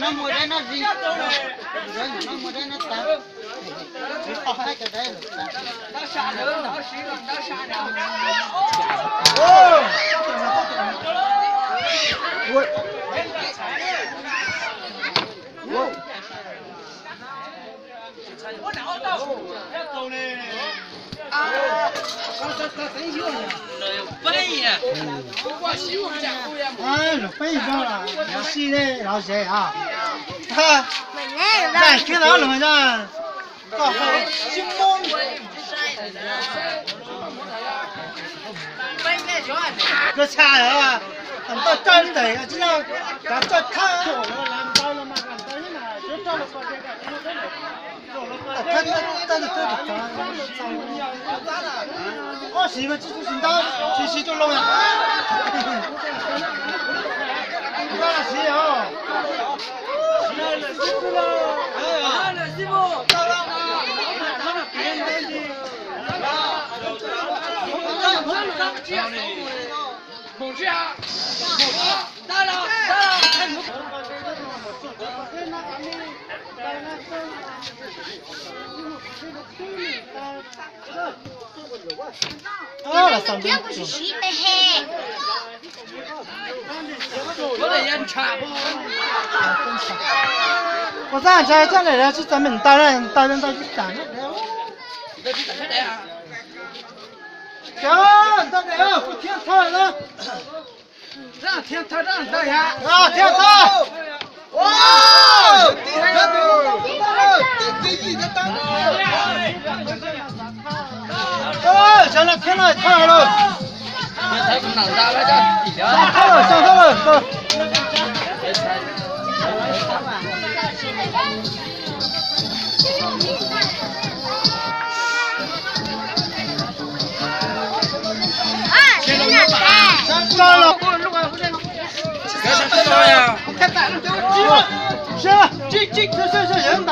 nó mua đây nó gì rồi nó mua đây nó tao chỉ có hai cái đây nó xả nữa nó xí rồi nó xả nào ôi nó飞上了，要洗的，要谁啊？哈，咱看到了没得？搞好新梦。这菜啊，很多真的呀，这样咱这看。我媳妇自己先到，洗就弄呀。你看洗啊！师傅，到了。孔雀啊！到了，到了。这不是洗的嘿。我的烟茶。我上车这来了，是咱们大人到去等了。行，到了，不听他了。让听他让大家。啊，听他。哇！行了，听了，看了。太难打了，这。上车了，上车了，走。上车了。干啥呀？看咱们这是这人挡。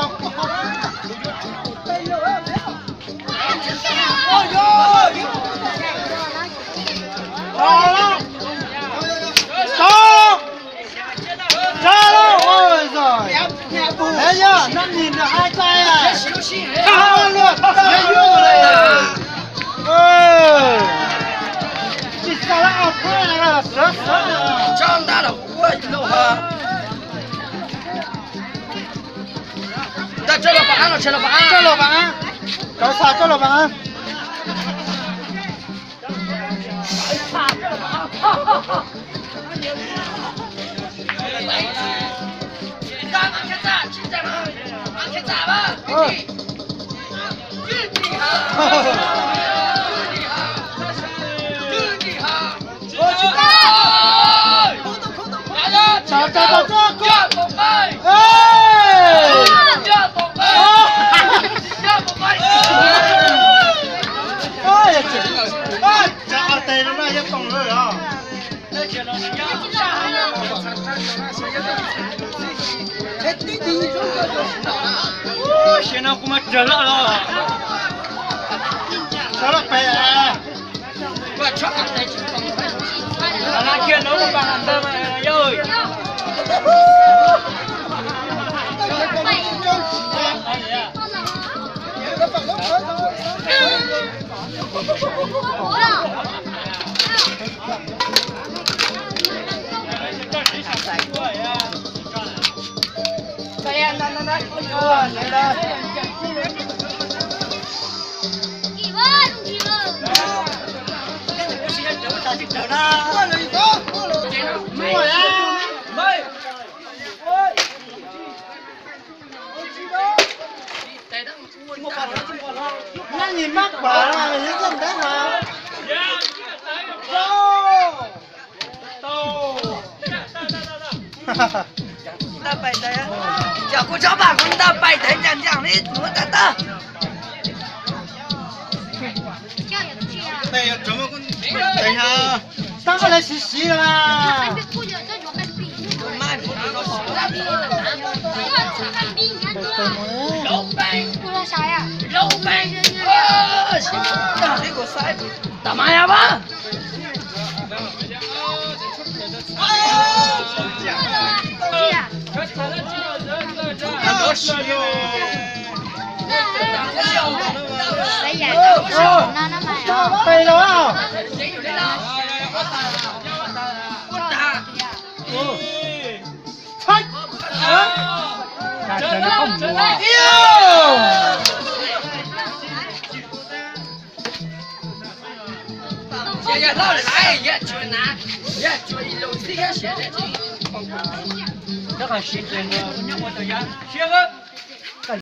哎呦！好了，走，站了，我操！哎呀，那你这还在呀？看了，没用了呀！哎，这啥了？快了，死了！长大了，我弄哈。这老板了，这老板，这老板，找啥？这老板。现在我们这了，这了白啊！我操！那天老板他们哟。那你妈管了，人家没管。哈哈。大摆的呀，叫过招吧，我们大摆的讲讲的，我等等。对，怎么等一下，三个来洗了嘛。老板，我说啥呀？老板，这个塞打麻呀吧？哎呀，那那买啊？对了啊！猜，那真的好多啊！爷爷老来也就拿，也就一路这个现在这还是真的，我的呀，学个。